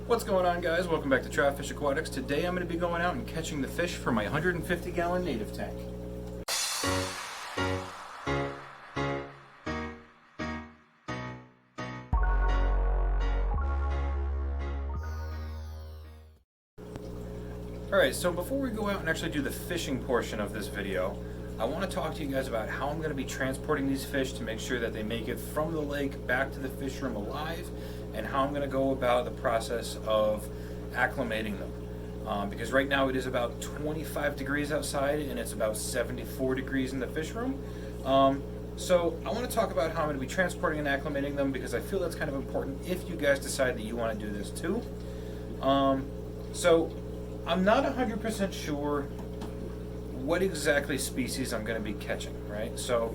What's going on, guys? Welcome back to Troutfish Aquatics. Today I'm going to be going out and catching the fish for my 150-gallon native tank. Alright, so before we go out and actually do the fishing portion of this video, I want to talk to you guys about how I'm going to be transporting these fish to make sure that they make it from the lake back to the fish room alive, and how I'm going to go about the process of acclimating them. Because right now it is about 25 degrees outside and it's about 74 degrees in the fish room. So I want to talk about how I'm going to be transporting and acclimating them, because I feel that's kind of important if you guys decide that you want to do this too. So I'm not 100% sure what exactly species I'm going to be catching, right? So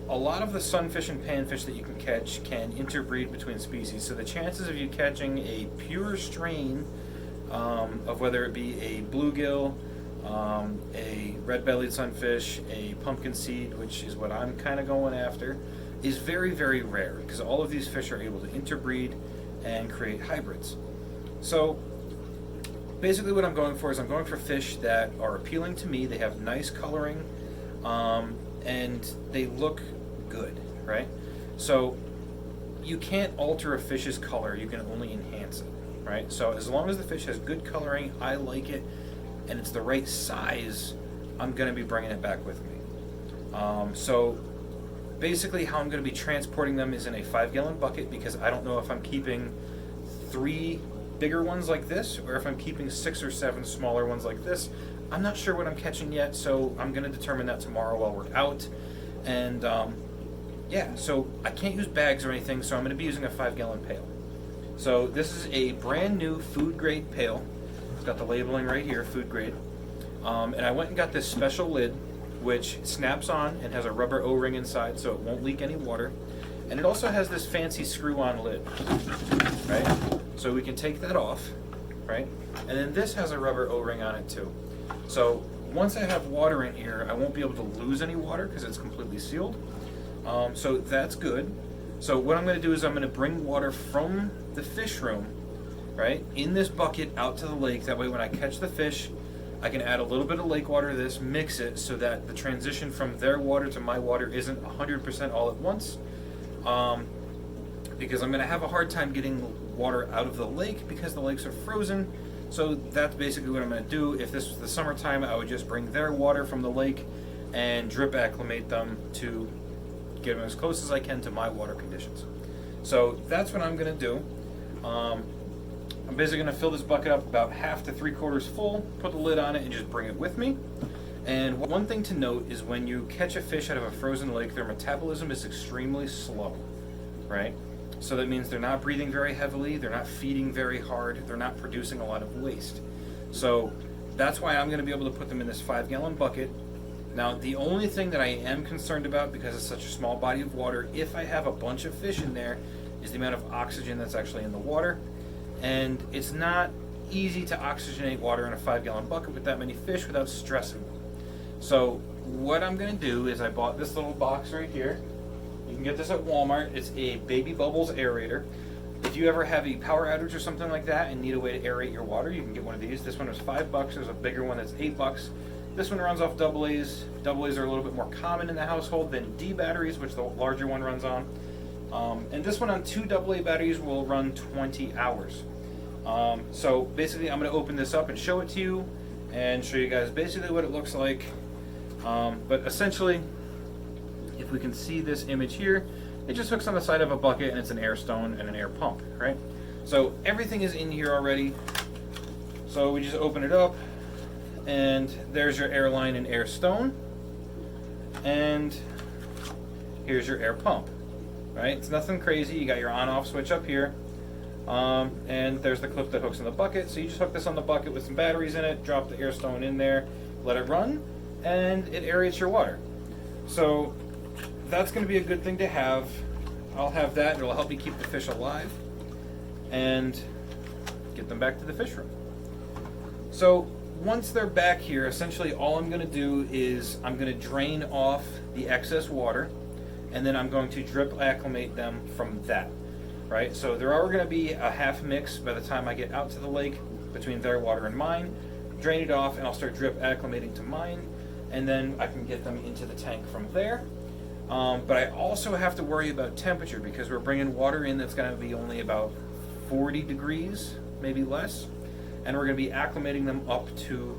a lot of the sunfish and panfish that you can catch can interbreed between species. So the chances of you catching a pure strain of whether it be a bluegill, a red-bellied sunfish, a pumpkin seed, which is what I'm kind of going after, is very, very rare, because all of these fish are able to interbreed and create hybrids. So basically what I'm going for is I'm going for fish that are appealing to me. They have nice coloring, and they look good, right? So you can't alter a fish's color, you can only enhance it, right? So as long as the fish has good coloring, I like it, and it's the right size, I'm going to be bringing it back with me. So basically how I'm going to be transporting them is in a 5-gallon bucket, because I don't know if I'm keeping 3 bigger ones like this, or if I'm keeping 6 or 7 smaller ones like this. I'm not sure what I'm catching yet, so I'm going to determine that tomorrow while we're out. And yeah, so I can't use bags or anything, so I'm going to be using a 5-gallon pail. So this is a brand new food grade pail. It's got the labeling right here, food grade. And I went and got this special lid, which snaps on and has a rubber O-ring inside, so it won't leak any water. And it also has this fancy screw-on lid, right? So we can take that off, right? And then this has a rubber O-ring on it too. So once I have water in here, I won't be able to lose any water because it's completely sealed. So that's good. So what I'm going to do is I'm going to bring water from the fish room, right, in this bucket out to the lake. That way when I catch the fish, I can add a little bit of lake water to this, mix it so that the transition from their water to my water isn't 100% all at once. Because I'm going to have a hard time getting water out of the lake because the lakes are frozen. So that's basically what I'm going to do. If this was the summertime, I would just bring their water from the lake and drip acclimate them to get them as close as I can to my water conditions. So that's what I'm going to do. I'm basically going to fill this bucket up about half to 3/4 full, put the lid on it, and just bring it with me. And one thing to note is when you catch a fish out of a frozen lake, their metabolism is extremely slow, right? So that means they're not breathing very heavily, they're not feeding very hard, they're not producing a lot of waste. So that's why I'm going to be able to put them in this 5-gallon bucket. Now the only thing that I am concerned about, because it's such a small body of water, if I have a bunch of fish in there, is the amount of oxygen that's actually in the water. And it's not easy to oxygenate water in a 5-gallon bucket with that many fish without stressing them. So what I'm going to do is I bought this little box right here. You can get this at Walmart. It's a Baby Bubbles aerator. If you ever have a power outage or something like that and need a way to aerate your water, you can get one of these. This one was $5. There's a bigger one that's $8. This one runs off AA's. AA's are a little bit more common in the household than D batteries, which the larger one runs on. And this one on 2 AA batteries will run 20 hours. So basically I'm going to open this up and show it to you and show you guys basically what it looks like. But essentially, if we can see this image here, it just hooks on the side of a bucket and it's an air stone and an air pump, right? So everything is in here already. So we just open it up and there's your air line and air stone. And here's your air pump, right? It's nothing crazy. You got your on-off switch up here. And there's the clip that hooks in the bucket. So you just hook this on the bucket with some batteries in it, drop the air stone in there, let it run, and it aerates your water. So that's going to be a good thing to have. I'll have that. It'll help me keep the fish alive and get them back to the fish room. So once they're back here, essentially all I'm going to do is I'm going to drain off the excess water, and then I'm going to drip acclimate them from that. right? So there are going to be a half mix by the time I get out to the lake between their water and mine, drain it off, and I'll start drip acclimating to mine, and then I can get them into the tank from there. But I also have to worry about temperature because we're bringing water in that's going to be only about 40 degrees, maybe less, and we're going to be acclimating them up to,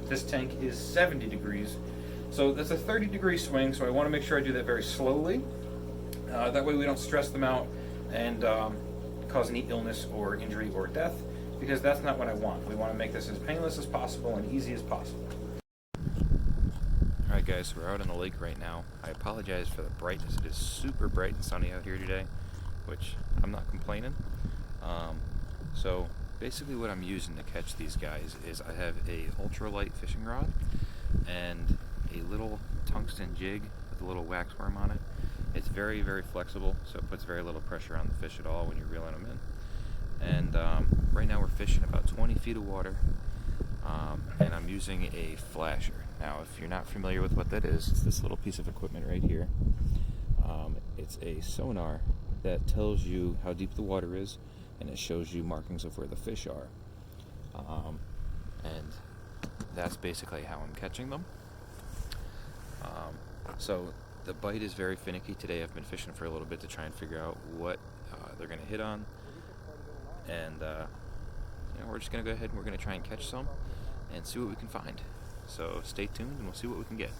this tank is 70 degrees. So that's a 30-degree swing, so I want to make sure I do that very slowly. That way we don't stress them out and cause any illness or injury or death, because that's not what I want. We want to make this as painless as possible and easy as possible. Alright guys, so we're out on the lake right now. I apologize for the brightness. It is super bright and sunny out here today, which I'm not complaining. So basically what I'm using to catch these guys is I have a ultralight fishing rod and a little tungsten jig with a little wax worm on it. It's very, very flexible, so it puts very little pressure on the fish at all when you're reeling them in. And right now we're fishing about 20 feet of water, and I'm using a flasher. Now, if you're not familiar with what that is, it's this little piece of equipment right here. It's a sonar that tells you how deep the water is, and it shows you markings of where the fish are. And that's basically how I'm catching them. So the bite is very finicky today. I've been fishing for a little bit to try and figure out what they're going to hit on. And we're just going to go ahead and we're going to try and catch some and see what we can find. So stay tuned and we'll see what we can get.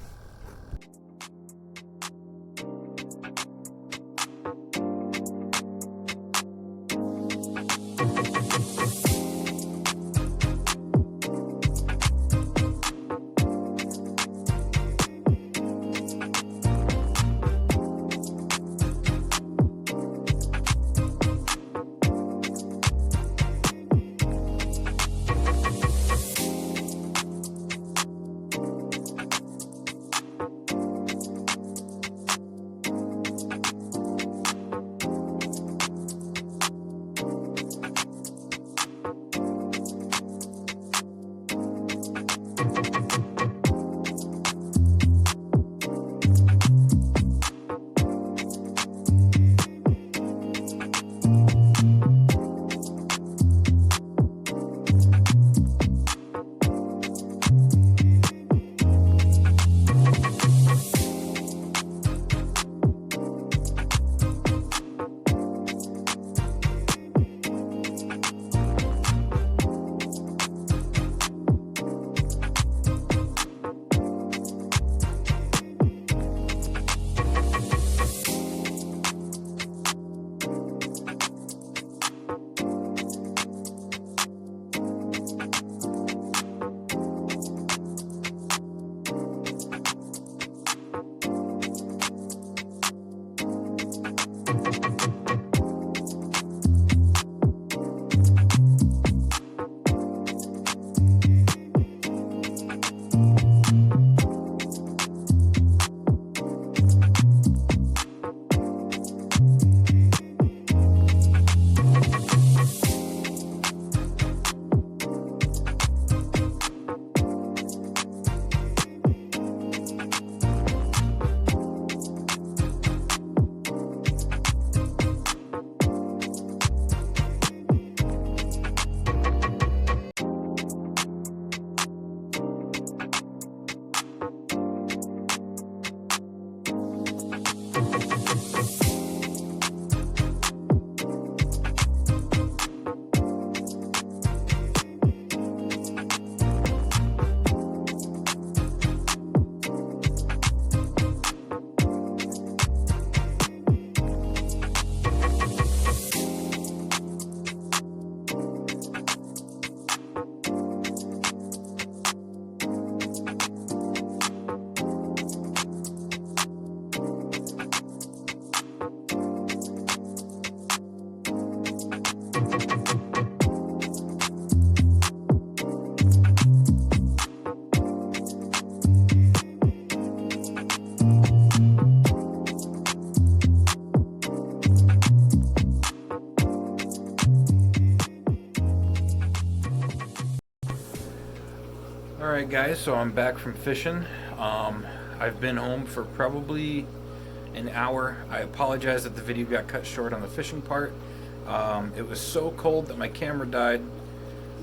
Alright guys, so I'm back from fishing. I've been home for probably an hour. I apologize that the video got cut short on the fishing part. It was so cold that my camera died,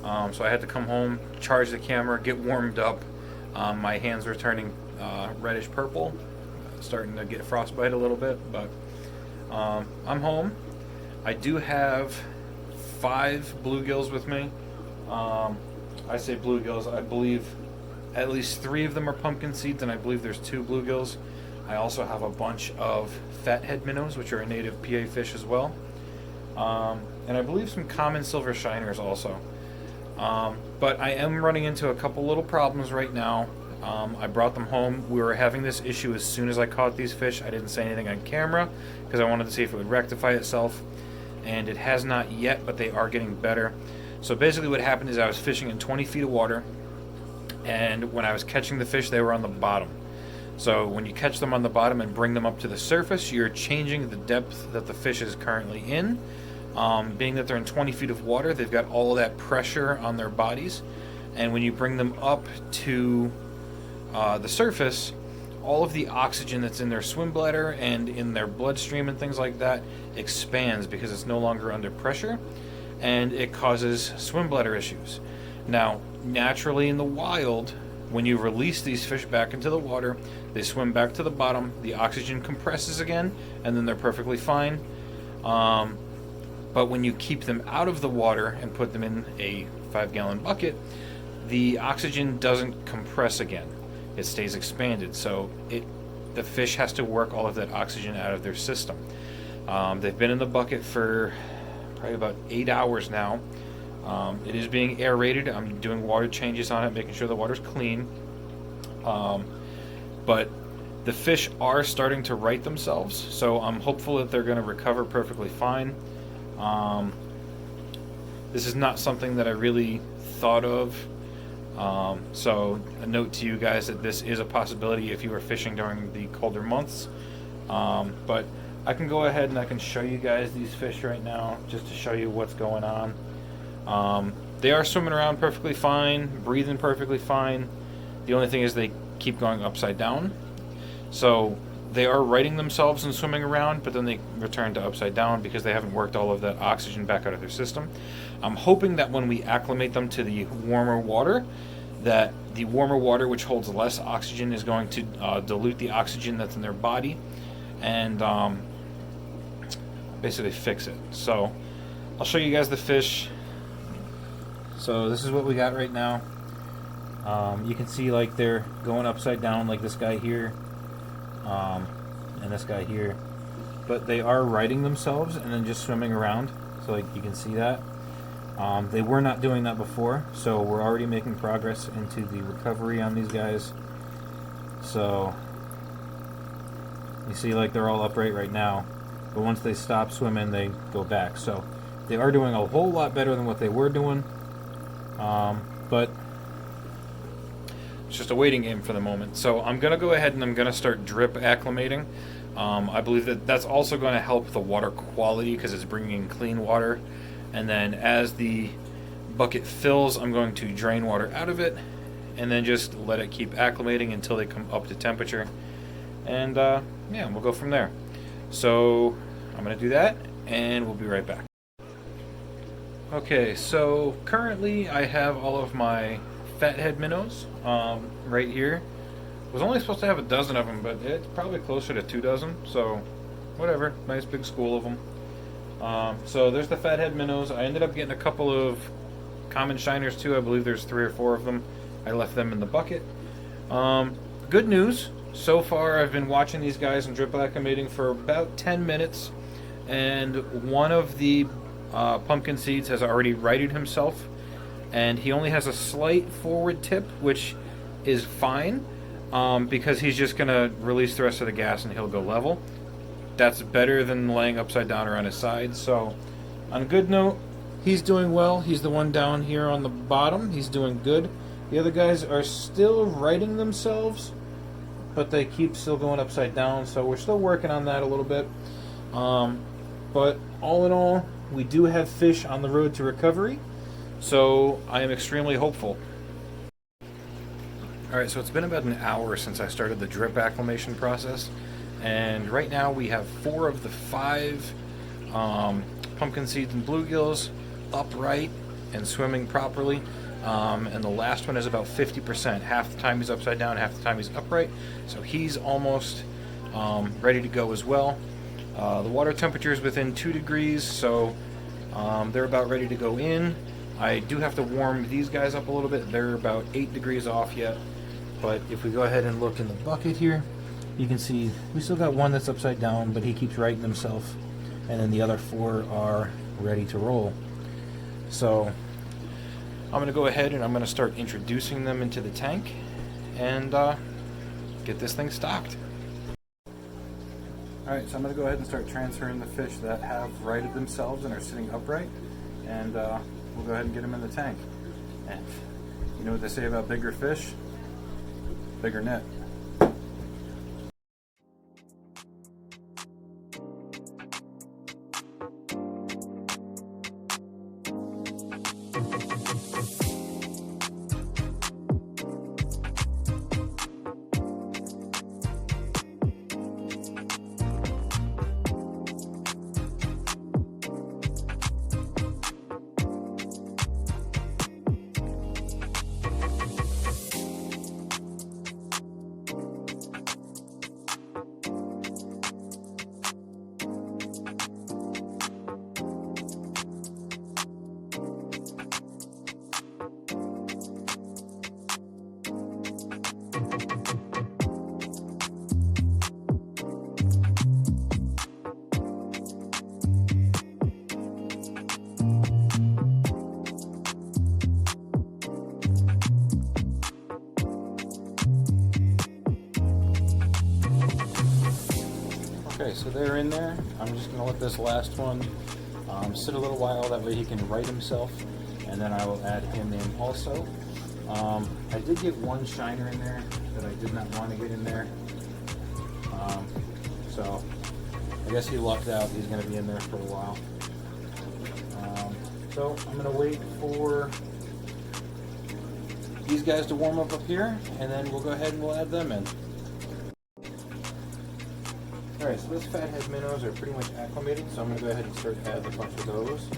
so I had to come home, charge the camera, get warmed up. My hands were turning reddish purple, starting to get frostbite a little bit, but I'm home. I do have 5 bluegills with me. I say bluegills, I believe at least 3 of them are pumpkin seeds, and I believe there's 2 bluegills. I also have a bunch of fathead minnows, which are a native PA fish as well. And I believe some common silver shiners also. But I am running into a couple little problems right now. I brought them home. We were having this issue as soon as I caught these fish. I didn't say anything on camera because I wanted to see if it would rectify itself. And it has not yet, but they are getting better. So basically what happened is I was fishing in 20 feet of water, and when I was catching the fish, they were on the bottom. So when you catch them on the bottom and bring them up to the surface, you're changing the depth that the fish is currently in. Being that they're in 20 feet of water, they've got all of that pressure on their bodies. And when you bring them up to the surface, all of the oxygen that's in their swim bladder and in their bloodstream and things like that expands because it's no longer under pressure, and it causes swim bladder issues. Now, naturally in the wild, when you release these fish back into the water, they swim back to the bottom, the oxygen compresses again, and then they're perfectly fine. But when you keep them out of the water and put them in a 5-gallon bucket, the oxygen doesn't compress again. It stays expanded, so the fish has to work all of that oxygen out of their system. They've been in the bucket for probably about 8 hours now. It is being aerated. I'm doing water changes on it, making sure the water's clean. But the fish are starting to right themselves, so I'm hopeful that they're going to recover perfectly fine. This is not something that I really thought of. So a note to you guys that this is a possibility if you are fishing during the colder months. But I can go ahead and I can show you guys these fish right now just to show you what's going on. They are swimming around perfectly fine, breathing perfectly fine. The only thing is they keep going upside down. So they are righting themselves and swimming around, but then they return to upside down because they haven't worked all of that oxygen back out of their system. I'm hoping that when we acclimate them to the warmer water, that the warmer water, which holds less oxygen, is going to dilute the oxygen that's in their body and basically fix it. So I'll show you guys the fish. So this is what we got right now. You can see like they're going upside down, like this guy here and this guy here, but they are righting themselves and then just swimming around, so like you can see that. They were not doing that before, so we're already making progress into the recovery on these guys. So you see like they're all upright right now, but once they stop swimming they go back. So they are doing a whole lot better than what they were doing, but it's just a waiting game for the moment. So I'm going to go ahead and I'm going to start drip acclimating. I believe that that's also going to help the water quality because it's bringing in clean water. And then as the bucket fills, I'm going to drain water out of it and then just let it keep acclimating until they come up to temperature. And yeah, we'll go from there. So I'm going to do that and we'll be right back. Okay, so currently I have all of my fathead minnows right here. I was only supposed to have a dozen of them, but it's probably closer to 2 dozen, so whatever. Nice big school of them. So there's the fathead minnows. I ended up getting a couple of common shiners too. I believe there's 3 or 4 of them. I left them in the bucket. Good news. So far I've been watching these guys and drip acclimating for about 10 minutes, and one of the pumpkin seeds has already righted himself, and he only has a slight forward tip, which is fine, because he's just going to release the rest of the gas and he'll go level. That's better than laying upside down or on his side. So on a good note, he's doing well. He's the one down here on the bottom. He's doing good. The other guys are still righting themselves, but they keep still going upside down, so we're still working on that a little bit. But all in all, we do have fish on the road to recovery, so I am extremely hopeful. Alright, so it's been about an hour since I started the drip acclimation process. And right now we have 4 of the 5 pumpkin seeds and bluegills upright and swimming properly. And the last one is about 50%. Half the time he's upside down, half the time he's upright. So he's almost ready to go as well. The water temperature is within 2 degrees, so they're about ready to go in. I do have to warm these guys up a little bit. They're about 8 degrees off yet. But if we go ahead and look in the bucket here, you can see we still got one that's upside down, but he keeps righting himself. And then the other 4 are ready to roll. So I'm going to go ahead and I'm going to start introducing them into the tank and get this thing stocked. Alright, so I'm going to go ahead and start transferring the fish that have righted themselves and are sitting upright, and we'll go ahead and get them in the tank. And you know what they say about bigger fish? Bigger net. Okay, so they're in there. I'm just going to let this last one sit a little while, that way he can right himself, and then I will add him in also. I did get one shiner in there that I did not want to get in there, so I guess he lucked out. He's going to be in there for a while. So I'm going to wait for these guys to warm up here, and then we'll go ahead and we'll add them in. Alright, so those fathead minnows are pretty much acclimated, so I'm going to go ahead and start adding a bunch of those.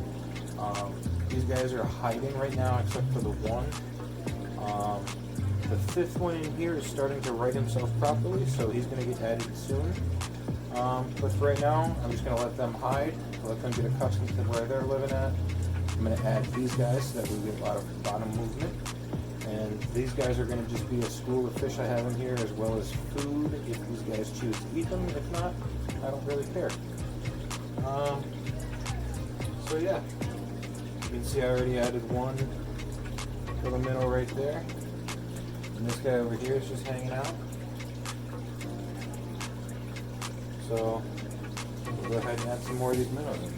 These guys are hiding right now except for the one. The 5th one in here is starting to right himself properly, so he's going to get added soon. But for right now, I'm just going to let them hide, let them get accustomed to where they're living at. I'm going to add these guys so that we get a lot of bottom movement. And these guys are going to just be a school of fish I have in here, as well as food if these guys choose to eat them. If not, I don't really care. So yeah, you can see I already added one little minnow right there. And this guy over here is just hanging out. So we'll go ahead and add some more of these minnows in there.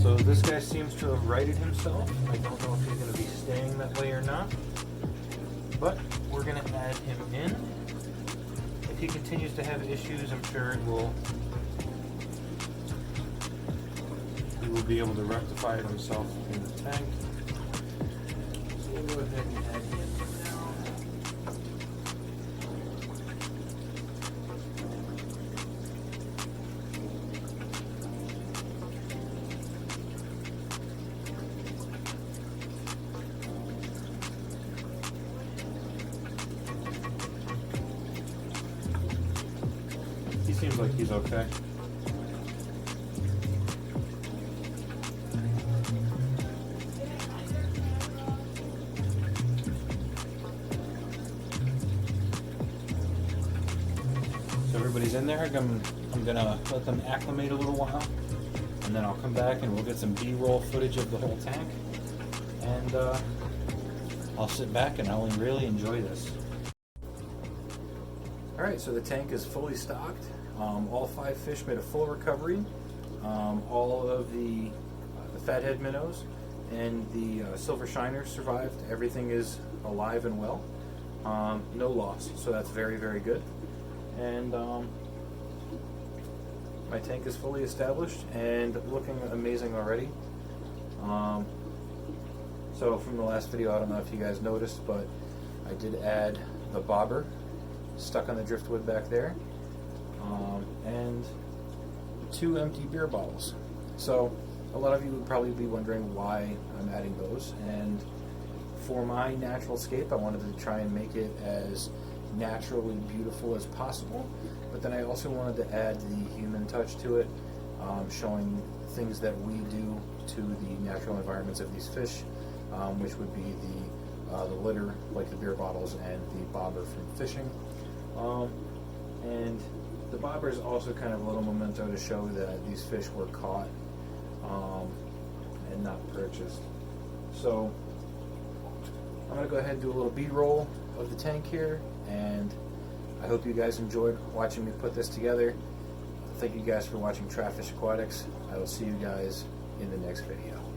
So this guy seems to have righted himself. I don't know if he's going to be staying that way or not, but we're going to add him in. If he continues to have issues, I'm sure he will be able to rectify it himself in the tank. So we'll go ahead and add him in now. Seems like he's okay. these in there. I'm gonna let them acclimate a little while, and then I'll come back and we'll get some B-roll footage of the whole tank, and I'll sit back and I'll really enjoy this. Alright, so the tank is fully stocked. All 5 fish made a full recovery. All of the fathead minnows and the silver shiners survived. Everything is alive and well. No loss, so that's very, very good. And my tank is fully established and looking amazing already. So from the last video, I don't know if you guys noticed, but I did add the bobber stuck on the driftwood back there, and 2 empty beer bottles. So a lot of you would probably be wondering why I'm adding those, and for my natural scape I wanted to try and make it as naturally beautiful as possible, but then I also wanted to add the human touch to it, showing things that we do to the natural environments of these fish, which would be the litter, like the beer bottles and the bobber from fishing. And the bobber is also kind of a little memento to show that these fish were caught and not purchased. So I'm going to go ahead and do a little B-roll of the tank here, and I hope you guys enjoyed watching me put this together. Thank you guys for watching Trapfish Aquatics. I will see you guys in the next video.